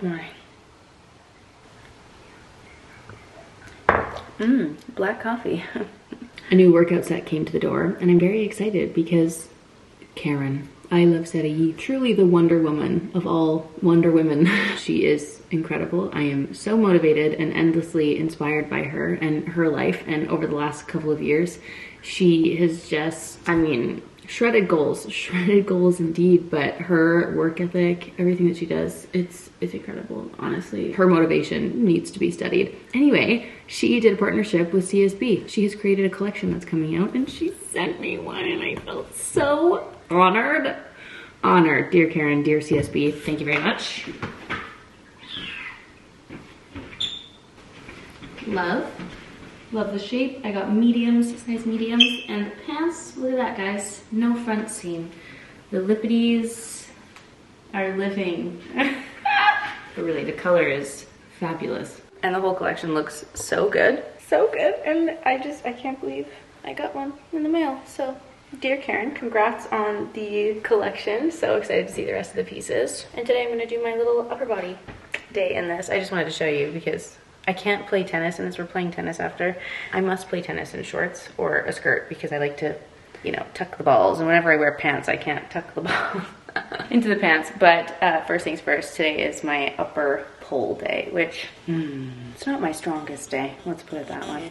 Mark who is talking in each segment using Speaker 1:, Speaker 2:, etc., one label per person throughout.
Speaker 1: morning. Black coffee. A new workout set came to the door, and I'm very excited because Karen, I love Seti, truly the Wonder Woman of all Wonder Women. She is incredible. I am so motivated and endlessly inspired by her and her life. And over the last couple of years, she has just, I mean, shredded goals indeed, but her work ethic, everything that she does, it's incredible, honestly. Her motivation needs to be studied. Anyway, she did a partnership with CSB. She has created a collection that's coming out, and she sent me one, and I felt so honored. Honored. Dear Karen, dear CSB, thank you very much. Love the shape. I got mediums, size mediums, and the pants, look at that, guys. No front seam. The lippities are living. But really, the color is fabulous. And the whole collection looks so good. So good. And I can't believe I got one in the mail. So, dear Karen, congrats on the collection. So excited to see the rest of the pieces. And today I'm gonna do my little upper body day in this. I just wanted to show you because I can't play tennis in this. We're playing tennis after. I must play tennis in shorts or a skirt because I like to, you know, tuck the balls. And whenever I wear pants, I can't tuck the ball into the pants. But first things first, today is my upper pole day, which it's not my strongest day. Let's put it that way.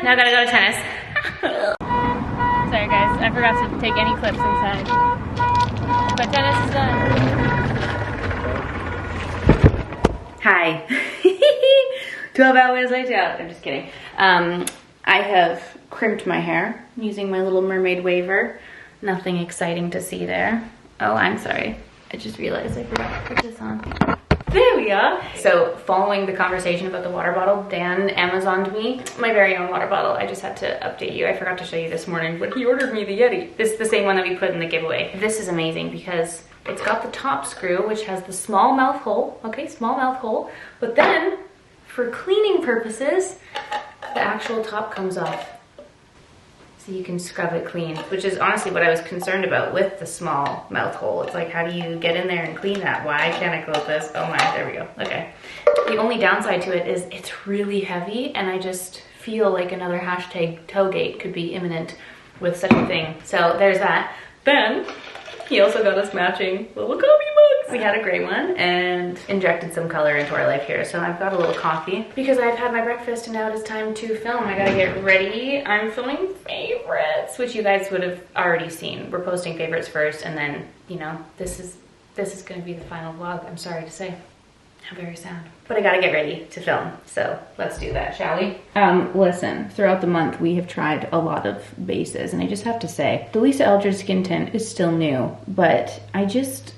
Speaker 1: Now I gotta go to tennis. Sorry guys, I forgot to take any clips inside. But tennis is done. Hi. 12 hours later. I'm just kidding. I have crimped my hair using my little mermaid waver. Nothing exciting to see there. Oh, I'm sorry. I just realized I forgot to put this on. There we are. So following the conversation about the water bottle, Dan Amazoned me my very own water bottle. I just had to update you. I forgot to show you this morning, but he ordered me the Yeti. This is the same one that we put in the giveaway. This is amazing because it's got the top screw, which has the small mouth hole. Okay, small mouth hole. But then for cleaning purposes, the actual top comes off. So you can scrub it clean, which is honestly what I was concerned about with the small mouth hole. It's like, how do you get in there and clean that? Why can't I close this? Oh my, there we go, okay. The only downside to it is it's really heavy and I just feel like another hashtag tailgate could be imminent with such a thing. So there's that. Then he also got us matching little coffee mugs. We had a gray one and injected some color into our life here. So I've got a little coffee because I've had my breakfast and now it is time to film. I gotta get ready. I'm filming favorites, which you guys would have already seen. We're posting favorites first and then, you know, this is gonna be the final vlog. I'm sorry to say. How very sad. But I gotta get ready to film, so let's do that, shall we? Listen, throughout the month we have tried a lot of bases, and I just have to say, the Lisa Eldridge skin tint is still new, but I just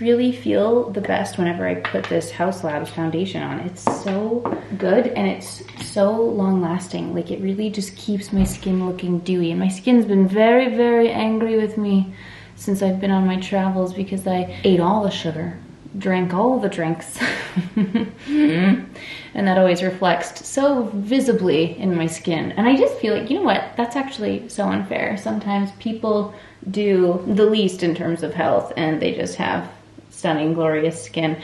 Speaker 1: really feel the best whenever I put this House Labs foundation on. It's so good and it's so long lasting. Like, it really just keeps my skin looking dewy, and my skin's been very, very angry with me since I've been on my travels because I ate all the sugar, drank all the drinks, and that always reflects so visibly in my skin. And I just feel like, you know what, that's actually so unfair. Sometimes people do the least in terms of health and they just have stunning, glorious skin.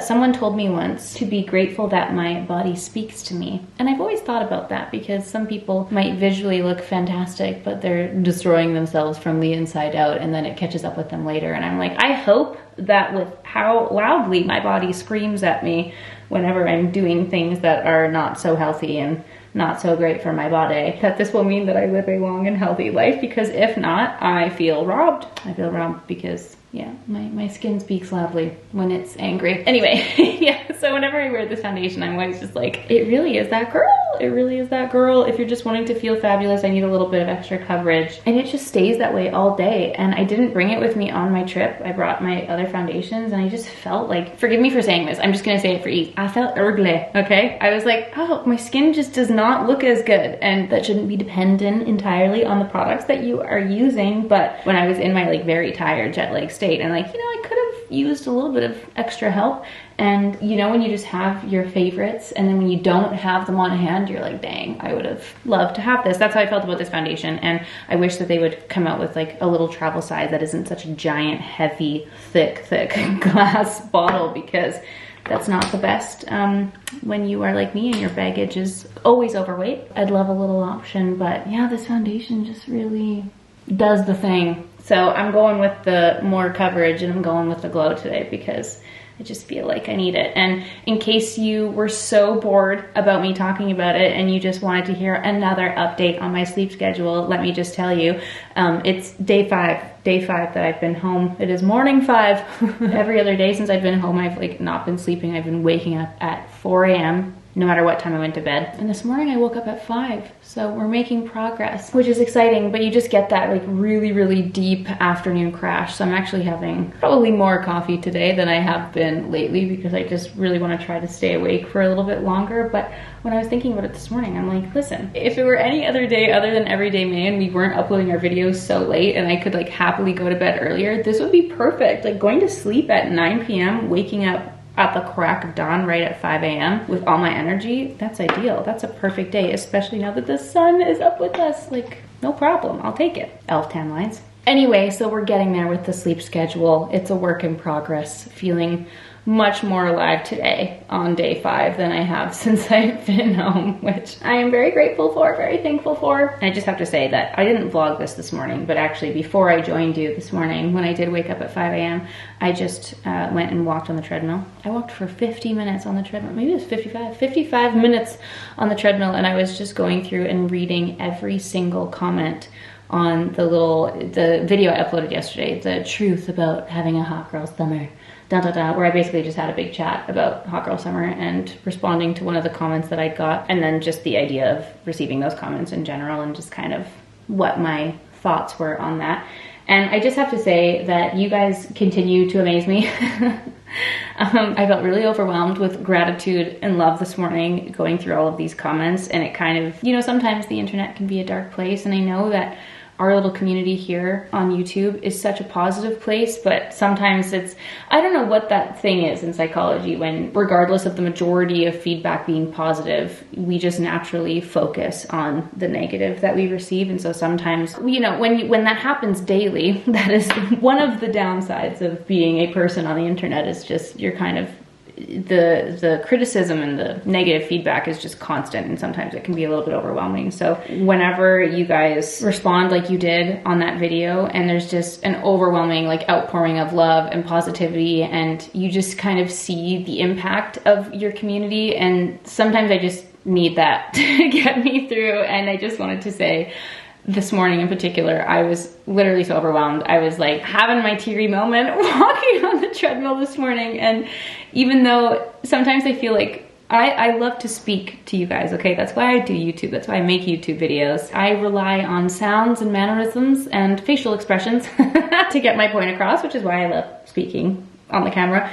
Speaker 1: Someone told me once to be grateful that my body speaks to me. And I've always thought about that because some people might visually look fantastic, but they're destroying themselves from the inside out and then it catches up with them later. And I'm like, I hope that with how loudly my body screams at me whenever I'm doing things that are not so healthy and not so great for my body, that this will mean that I live a long and healthy life, because if not, I feel robbed. I feel robbed because Yeah, my skin speaks loudly when it's angry. Anyway, yeah, so whenever I wear this foundation, I'm always just like, it really is that girl. It really is that girl. If you're just wanting to feel fabulous, I need a little bit of extra coverage. And it just stays that way all day. And I didn't bring it with me on my trip. I brought my other foundations and I just felt like, forgive me for saying this, I'm just gonna say it for ease. I felt ugly, okay? I was like, oh, my skin just does not look as good. And that shouldn't be dependent entirely on the products that you are using. But when I was in my like very tired jet lag state, and like, you know, I could have used a little bit of extra help. And you know, when you just have your favorites and then when you don't have them on hand, you're like, dang, I would have loved to have this. That's how I felt about this foundation. And I wish that they would come out with like a little travel size that isn't such a giant, heavy, thick glass bottle, because that's not the best when you are like me and your baggage is always overweight. I'd love a little option, but yeah, this foundation just really does the thing. So I'm going with the more coverage and I'm going with the glow today because I just feel like I need it. And in case you were so bored about me talking about it and you just wanted to hear another update on my sleep schedule, let me just tell you, it's day five that I've been home. It is morning 5. Every other day since I've been home, I've like not been sleeping. I've been waking up at 4 a.m. no matter what time I went to bed. And this morning I woke up at 5. So we're making progress, which is exciting, but you just get that like really deep afternoon crash. So I'm actually having probably more coffee today than I have been lately because I just really want to try to stay awake for a little bit longer. But when I was thinking about it this morning, I'm like, listen, if it were any other day other than Everyday May and we weren't uploading our videos so late and I could like happily go to bed earlier, this would be perfect. Like going to sleep at 9 p.m., waking up at the crack of dawn right at 5 a.m. with all my energy, that's ideal. That's a perfect day, especially now that the sun is up with us. Like, no problem, I'll take it. Elf tan lines. Anyway, so we're getting there with the sleep schedule. It's a work in progress. Feeling much more alive today on day 5 than I have since I've been home, which I am very grateful for, very thankful for. And I just have to say that I didn't vlog this morning, but actually before I joined you this morning, when I did wake up at 5 a.m., I just went and walked on the treadmill. I walked for 50 minutes on the treadmill. Maybe it was 55 minutes on the treadmill, and I was just going through and reading every single comment on the video I uploaded yesterday, the truth about having a hot girl summer. Where I basically just had a big chat about hot girl summer and responding to one of the comments that I got, and then just the idea of receiving those comments in general and just kind of what my thoughts were on that. And I just have to say that you guys continue to amaze me. I felt really overwhelmed with gratitude and love this morning going through all of these comments, and it kind of, you know, sometimes the internet can be a dark place, and I know that our little community here on YouTube is such a positive place, but sometimes it's, I don't know what that thing is in psychology when, regardless of the majority of feedback being positive, we just naturally focus on the negative that we receive. And so sometimes, you know, when that happens daily, that is one of the downsides of being a person on the internet, is just you're kind of, the criticism and the negative feedback is just constant, and sometimes it can be a little bit overwhelming. So whenever you guys respond like you did on that video, and there's just an overwhelming like outpouring of love and positivity, and you just kind of see the impact of your community, and sometimes I just need that to get me through. And I just wanted to say, this morning in particular, I was literally so overwhelmed. I was like having my teary moment walking on the treadmill this morning. And even though sometimes I feel like I love to speak to you guys, okay? That's why I do YouTube. That's why I make YouTube videos. I rely on sounds and mannerisms and facial expressions to get my point across, which is why I love speaking on the camera.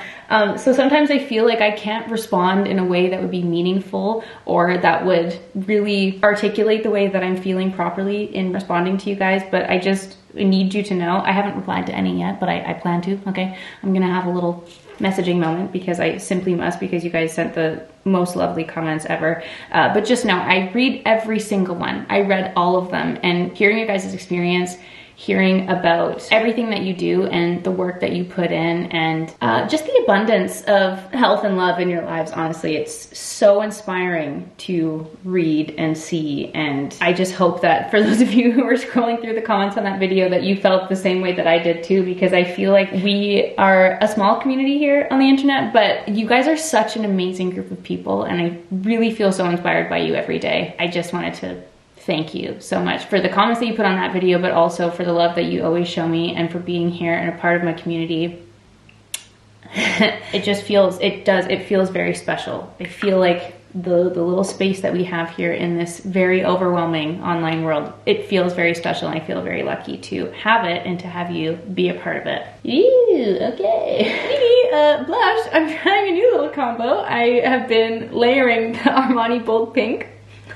Speaker 1: So sometimes I feel like I can't respond in a way that would be meaningful or that would really articulate the way that I'm feeling properly in responding to you guys, but I just need you to know, I haven't replied to any yet, but I plan to, okay? I'm gonna have a little messaging moment because I simply must, because you guys sent the most lovely comments ever. But just know, I read every single one. I read all of them, and hearing your guys' experience, hearing about everything that you do and the work that you put in, and just the abundance of health and love in your lives. Honestly, it's so inspiring to read and see. And I just hope that for those of you who are scrolling through the comments on that video, that you felt the same way that I did too, because I feel like we are a small community here on the internet, but you guys are such an amazing group of people, and I really feel so inspired by you every day. I just wanted to thank you so much for the comments that you put on that video, but also for the love that you always show me and for being here and a part of my community. It just feels, it feels very special. I feel like the little space that we have here in this very overwhelming online world, it feels very special, and I feel very lucky to have it and to have you be a part of it. Ew, okay. Blush, I'm trying a new little combo. I have been layering the Armani Bold Pink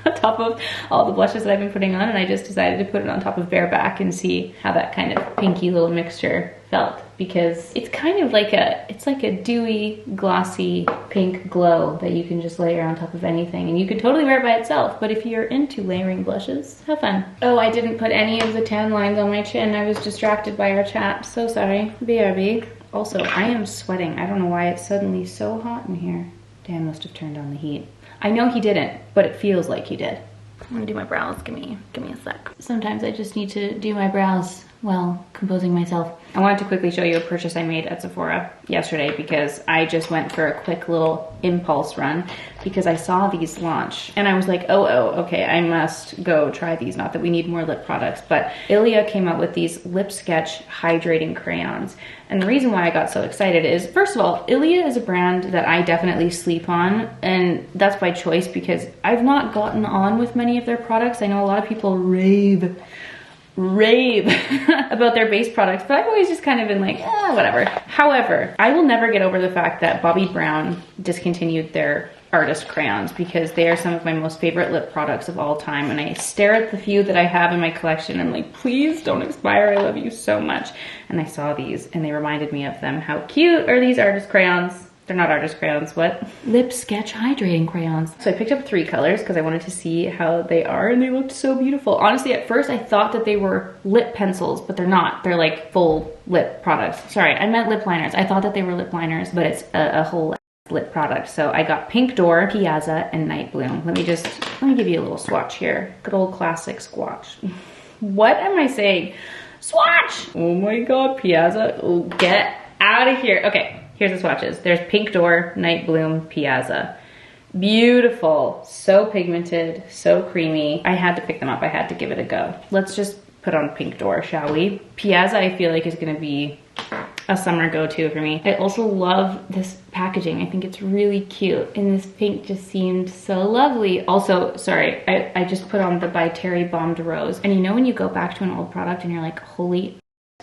Speaker 1: on top of all the blushes that I've been putting on, and I just decided to put it on top of Bareback and see how that kind of pinky little mixture felt, because it's kind of like it's like a dewy, glossy pink glow that you can just layer on top of anything, and you could totally wear it by itself, but if you're into layering blushes, have fun. Oh, I didn't put any of the tan lines on my chin. I was distracted by our chat. So sorry. BRB. Also, I am sweating. I don't know why it's suddenly so hot in here. Dan must have turned on the heat. I know he didn't, but it feels like he did. I'm gonna do my brows. Give me a sec. Sometimes I just need to do my brows while composing myself. I wanted to quickly show you a purchase I made at Sephora yesterday because I just went for a quick little impulse run because I saw these launch and I was like, oh, okay, I must go try these. Not that we need more lip products, but Ilia came out with these Lip Sketch hydrating crayons. And the reason why I got so excited is, first of all, Ilia is a brand that I definitely sleep on, and that's by choice because I've not gotten on with many of their products. I know a lot of people rave about their base products, but I've always just kind of been like, whatever. However, I will never get over the fact that Bobbi Brown discontinued their artist crayons because they are some of my most favorite lip products of all time, and I stare at the few that I have in my collection and I'm like, please don't expire, I love you so much. And I saw these and they reminded me of them. How cute are these artist crayons? They're not artist crayons, what? Lip Sketch hydrating crayons. So I picked up 3 colors because I wanted to see how they are, and they looked so beautiful. Honestly, at first I thought that they were lip pencils, but they're not. They're like full lip products. Sorry, I meant lip liners. I thought that they were lip liners, but it's a whole lip product. So I got Pink Door, Piazza, and Night Bloom. Let me give you a little swatch here. Good old classic swatch. What am I saying? Swatch! Oh my God, Piazza. Oh, get out of here. Okay. Here's the swatches. There's Pink Door, Night Bloom, Piazza. Beautiful. So pigmented, so creamy. I had to pick them up. I had to give it a go. Let's just put on Pink Door, shall we? Piazza, I feel like, is gonna be a summer go-to for me. I also love this packaging. I think it's really cute. And this pink just seemed so lovely. Also, sorry, I just put on the By Terry Bomb de Rose. And you know when you go back to an old product and you're like, holy,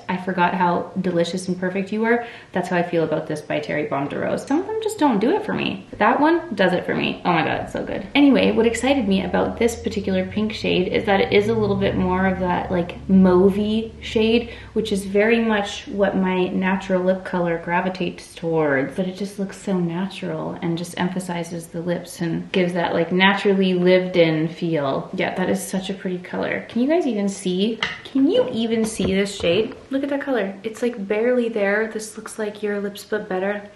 Speaker 1: I forgot how delicious and perfect you were. That's how I feel about this By Terry Bomb de Rose. Some of them just don't do it for me. But that one does it for me. Oh my God, it's so good. Anyway, what excited me about this particular pink shade is that it is a little bit more of that like mauvey shade, which is very much what my natural lip color gravitates towards. But it just looks so natural and just emphasizes the lips and gives that like naturally lived in feel. Yeah, that is such a pretty color. Can you guys even see? Can you even see this shade? Look at that color. It's like barely there. This looks like your lips but better.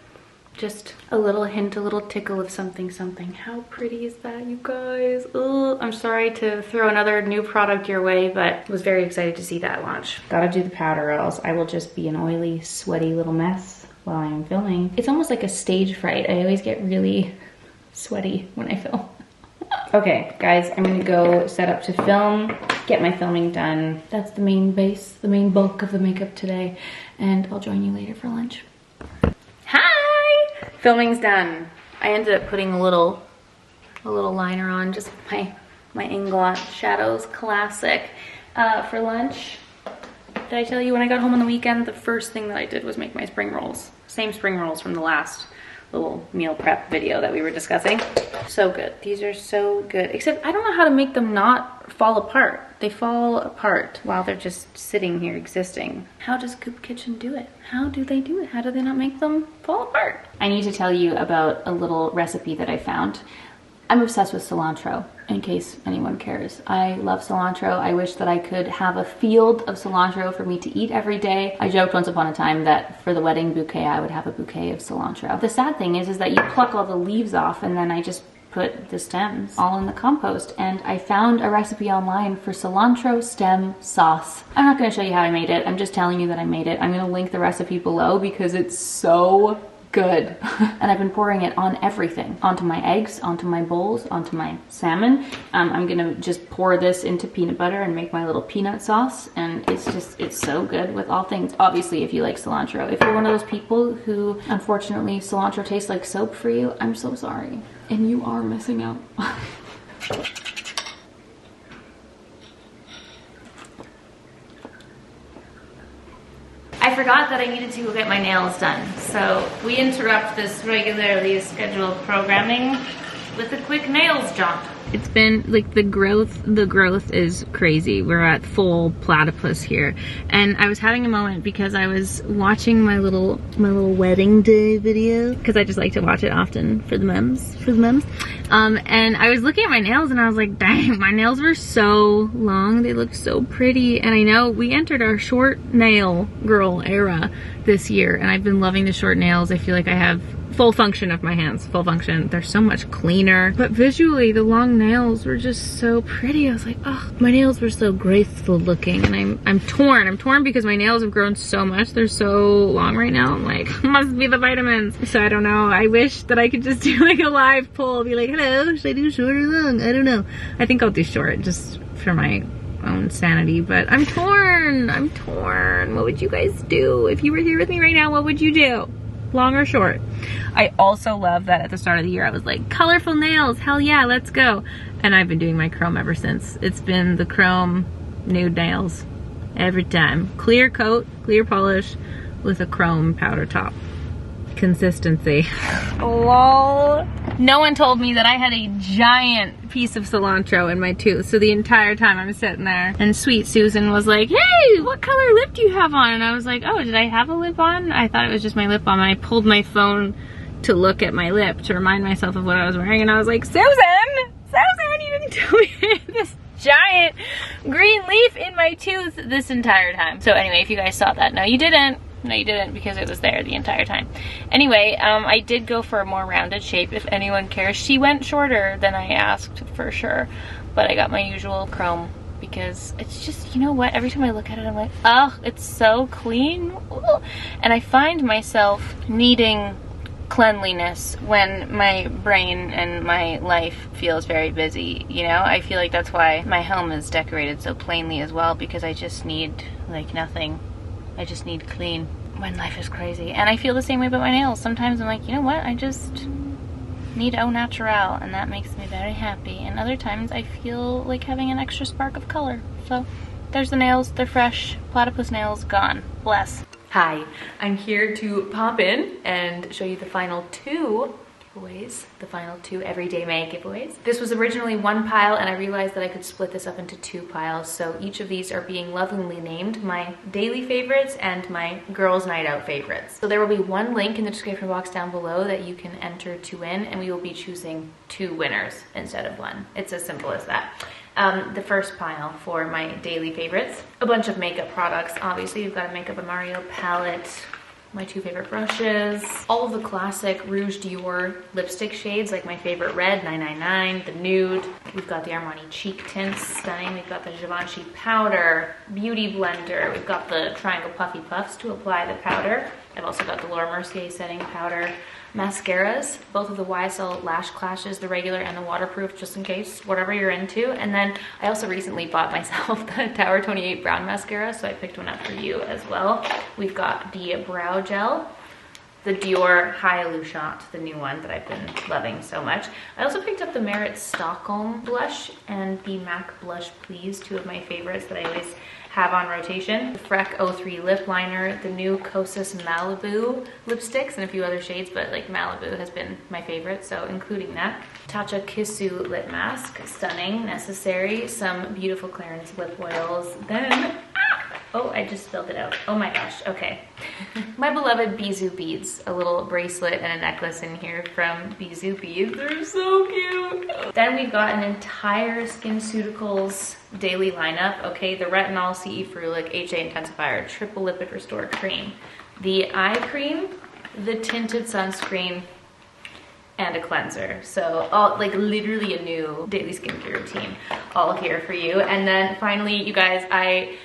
Speaker 1: Just a little hint, a little tickle of something something. How pretty is that, you guys? Ugh, I'm sorry to throw another new product your way, but was very excited to see that launch. Gotta do the powder or else I will just be an oily, sweaty little mess while I'm filming. It's almost like a stage fright. I always get really sweaty when I film. Okay, guys, I'm gonna go set up to film, get my filming done. That's the main base, the main bulk of the makeup today, and I'll join you later for lunch. Hi! Filming's done. I ended up putting a little liner on, just my Inglot Shadows Classic for lunch. Did I tell you when I got home on the weekend, the first thing that I did was make my spring rolls. Same spring rolls from the last little meal prep video that we were discussing. So good. These are so good. Except I don't know how to make them not fall apart. They fall apart while they're just sitting here existing. How does Goop Kitchen do it? How do they do it? How do they not make them fall apart? I need to tell you about a little recipe that I found. I'm obsessed with cilantro, in case anyone cares. I love cilantro. I wish that I could have a field of cilantro for me to eat every day. I joked once upon a time that for the wedding bouquet, I would have a bouquet of cilantro. The sad thing is that you pluck all the leaves off and then I just put the stems all in the compost, and I found a recipe online for cilantro stem sauce. I'm not going to show you how I made it. I'm just telling you that I made it. I'm going to link the recipe below because it's so good. And I've been pouring it on everything. Onto my eggs, onto my bowls, onto my salmon. I'm gonna just pour this into peanut butter and make my little peanut sauce. And it's so good with all things. Obviously, if you like cilantro. If you're one of those people who, unfortunately, cilantro tastes like soap for you, I'm so sorry. And you are missing out. I forgot that I needed to go get my nails done. So we interrupt this regularly scheduled programming with a quick nails jaunt. It's been like the growth is crazy. We're at full platypus here. And I was having a moment because I was watching my little wedding day video, because I just like to watch it often for the memes, and I was looking at my nails and I was like, dang, my nails were so long. They looked so pretty. And I know we entered our short nail girl era this year, and I've been loving the short nails. I feel like I have full function of my hands, full function. They're so much cleaner. But visually, the long nails were just so pretty. I was like, oh, my nails were so graceful looking. And I'm torn. I'm torn because my nails have grown so much. They're so long right now. I'm like, must be the vitamins. So I don't know. I wish that I could just do like a live poll, be like, hello, should I do short or long? I don't know. I think I'll do short just for my own sanity, but I'm torn. I'm torn. What would you guys do? If you were here with me right now, what would you do? Long or short? I also love that at the start of the year I was like, colorful nails, hell yeah, let's go. And I've been doing my chrome ever since. It's been the chrome nude nails every time. Clear coat, clear polish with a chrome powder top. Consistency. Lol. No one told me that I had a giant piece of cilantro in my tooth. So the entire time I'm sitting there, and sweet Susan was like, hey, what color lip do you have on? And I was like, oh, did I have a lip on? I thought it was just my lip balm. And I pulled my phone to look at my lip to remind myself of what I was wearing. And I was like, Susan, you didn't tell me this giant green leaf in my tooth this entire time. So anyway, if you guys saw that, no, you didn't. No, you didn't, because it was there the entire time. Anyway, I did go for a more rounded shape, if anyone cares. She went shorter than I asked, for sure. But I got my usual chrome, because it's just, you know what? Every time I look at it, I'm like, oh, it's so clean. Ooh. And I find myself needing cleanliness when my brain and my life feels very busy, you know? I feel like that's why my home is decorated so plainly as well, because I just need, like, nothing. I just need clean when life is crazy. And I feel the same way about my nails. Sometimes I'm like, you know what? I just need au naturel, and that makes me very happy. And other times I feel like having an extra spark of color. So there's the nails. They're fresh. Platypus nails gone. Bless. Hi, I'm here to pop in and show you the final two giveaways, the final two Everyday May giveaways. This was originally one pile, and I realized that I could split this up into two piles. So each of these are being lovingly named my daily favorites and my girls' night out favorites. So there will be one link in the description box down below that you can enter to win, and we will be choosing two winners instead of one. It's as simple as that. The first pile for my daily favorites, a bunch of makeup products. Obviously, you've got a Makeup Mario palette, my two favorite brushes, all of the classic Rouge Dior lipstick shades, like my favorite red, 999, the nude. We've got the Armani cheek tints, stunning. We've got the Givenchy powder, beauty blender. We've got the Triangle Puffy Puffs to apply the powder. I've also got the Laura Mercier setting powder. Mascaras, both of the YSL Lash Clashes, the regular and the waterproof, just in case, whatever you're into. And then I also recently bought myself the Tower 28 Brown Mascara, so I picked one up for you as well. We've got the Brow Gel, the Dior Hyalu Shot, the new one that I've been loving so much. I also picked up the Merit Stockholm Blush and the MAC Blush Please, two of my favorites that I always have on rotation. The Freck 03 lip liner, the new Kosas Malibu lipsticks, and a few other shades, but like Malibu has been my favorite, so including that. Tatcha Kissu lip mask, stunning, necessary. Some beautiful Clarins lip oils. Then, oh, I just spilled it out. Oh my gosh, okay. My beloved Bisou beads, a little bracelet and a necklace in here from Bisou beads. They're so cute. Then we've got an entire SkinCeuticals daily lineup. Okay, the Retinol CE Ferulic HA Intensifier Triple Lipid Restore Cream, the eye cream, the tinted sunscreen, and a cleanser. So all, like, literally a new daily skincare routine all here for you. And then finally, you guys,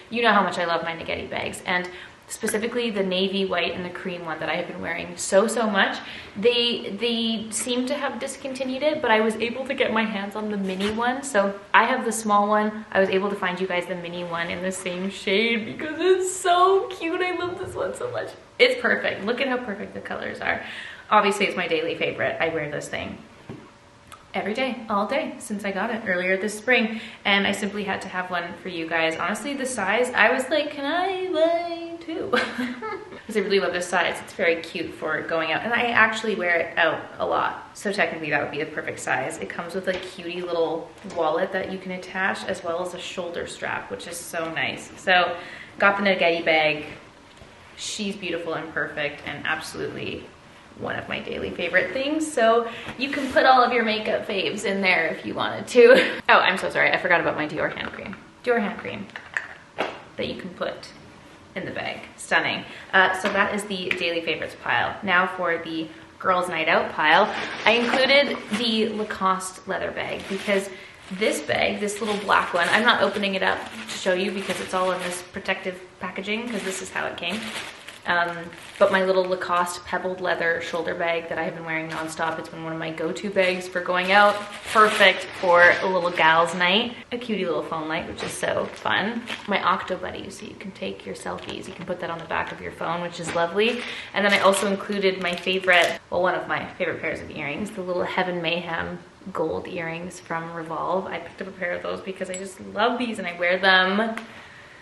Speaker 1: you know how much I love my Naghetti bags, and specifically the navy white and the cream one that I have been wearing so much. They seem to have discontinued it, but I was able to get my hands on the mini one. So I have the small one. I was able to find you guys the mini one in the same shade because it's so cute. I love this one so much. It's perfect. Look at how perfect the colors are. Obviously, it's my daily favorite. I wear this thing every day, all day, since I got it earlier this spring, and I simply had to have one for you guys. Honestly, the size, I was like, can I buy two? Because I really love this size. It's very cute for going out, and I actually wear it out a lot, so technically that would be the perfect size. It comes with a cutie little wallet that you can attach, as well as a shoulder strap, which is so nice. So got the Nageti bag. She's beautiful and perfect, and absolutely one of my daily favorite things. So you can put all of your makeup faves in there if you wanted to. Oh, I'm so sorry. I forgot about my Dior hand cream. Dior hand cream that you can put in the bag. Stunning. So that is the daily favorites pile. Now for the girls night out pile, I included the Lacoste leather bag because this bag, this little black one, I'm not opening it up to show you because it's all in this protective packaging because this is how it came. But my little Lacoste pebbled leather shoulder bag that I have been wearing nonstop, it's been one of my go-to bags for going out. Perfect for a little gal's night. A cutie little phone light, which is so fun. My Octo Buddy, so you can take your selfies. You can put that on the back of your phone, which is lovely. And then I also included my favorite, well, one of my favorite pairs of earrings, the little Heaven Mayhem gold earrings from Revolve. I picked up a pair of those because I just love these and I wear them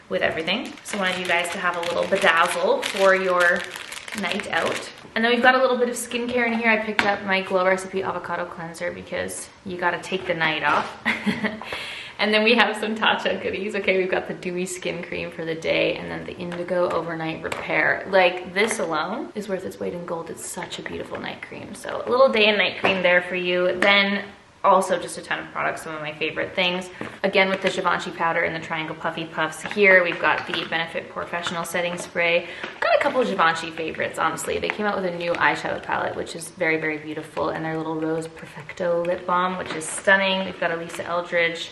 Speaker 1: with everything. So I wanted you guys to have a little bedazzle for your night out. And then we've got a little bit of skincare in here. I picked up my Glow Recipe Avocado Cleanser because you gotta take the night off. And then we have some Tatcha goodies. Okay, we've got the Dewy Skin Cream for the day and then the Indigo Overnight Repair. Like, this alone is worth its weight in gold. It's such a beautiful night cream. So a little day and night cream there for you. Then also just a ton of products, some of my favorite things. Again, with the Givenchy powder and the Triangle Puffy Puffs here, we've got the Benefit Professional Setting Spray. Got a couple of Givenchy favorites, honestly. They came out with a new eyeshadow palette, which is very, very beautiful, and their little Rose Perfecto lip balm, which is stunning. We've got a Lisa Eldridge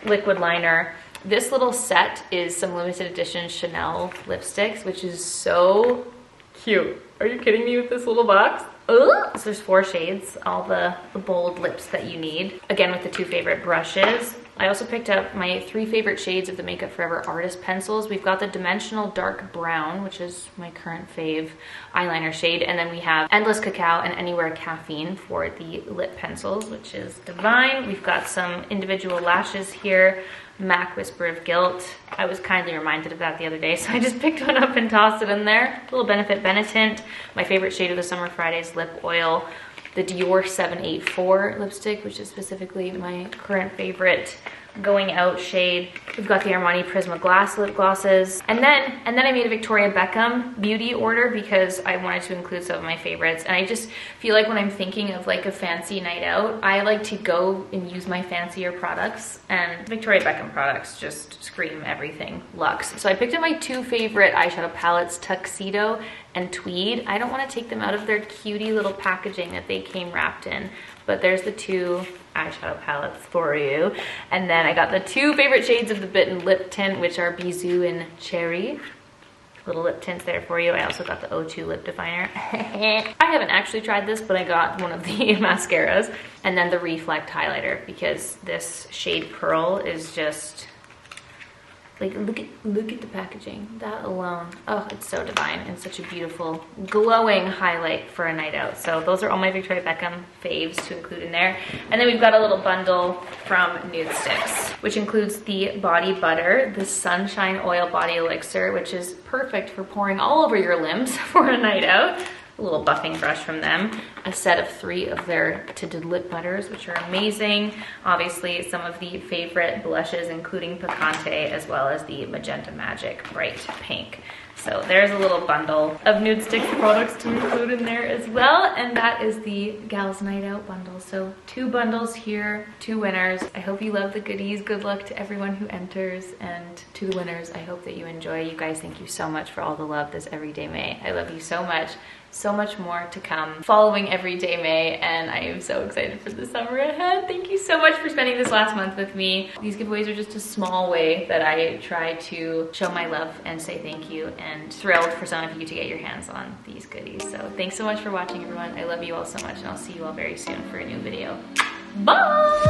Speaker 1: liquid liner. This little set is some limited edition Chanel lipsticks, which is so cute. Are you kidding me with this little box? So there's 4 shades, all the bold lips that you need. Again, with the 2 favorite brushes. I also picked up my 3 favorite shades of the Makeup Forever Artist pencils. We've got the Dimensional Dark Brown, which is my current fave eyeliner shade. And then we have Endless Cacao and Anywhere Caffeine for the lip pencils, which is divine. We've got some individual lashes here. MAC Whisper of Guilt. I was kindly reminded of that the other day, so I just picked one up and tossed it in there. A little Benefit Benetint. My favorite shade of the Summer Fridays lip oil. The Dior 784 lipstick, which is specifically my current favorite going out shade. We've got the Armani Prisma Glass lip glosses. And then I made a Victoria Beckham beauty order because I wanted to include some of my favorites. And I just feel like when I'm thinking of like a fancy night out, I like to go and use my fancier products, and Victoria Beckham products just scream everything luxe. So I picked up my 2 favorite eyeshadow palettes, Tuxedo and Tweed. I don't want to take them out of their cutie little packaging that they came wrapped in, but there's the 2 eyeshadow palettes for you. And then I got the 2 favorite shades of the Bitten lip tint, which are Bisou and Cherry. Little lip tints there for you. I also got the O2 lip definer. I haven't actually tried this, but I got one of the mascaras. And then the Reflect highlighter, because this shade Pearl is just like, look at the packaging. That alone, oh, it's so divine and such a beautiful glowing highlight for a night out. So those are all my Victoria Beckham faves to include in there. And then we've got a little bundle from Nude Sticks, which includes the body butter, the Sunshine Oil Body Elixir, which is perfect for pouring all over your limbs for a night out. A little buffing brush from them, a set of 3 of their tinted lip butters, which are amazing. Obviously, some of the favorite blushes, including Picante, as well as the Magenta Magic Bright Pink. So there's a little bundle of Nude Sticks products to include in there as well. And that is the Gals Night Out bundle. So 2 bundles here, 2 winners. I hope you love the goodies. Good luck to everyone who enters. And to the winners, I hope that you enjoy. You guys, thank you so much for all the love this everyday May. I love you so much.
Speaker 2: So much more to come following Everyday May, and I am so excited for the summer ahead. Thank you so much for spending this last month with me. These giveaways are just a small way that I try to show my love and say thank you, and thrilled for some of you to get your hands on these goodies. So thanks so much for watching, everyone. I love you all so much, and I'll see you all very soon for a new video. Bye!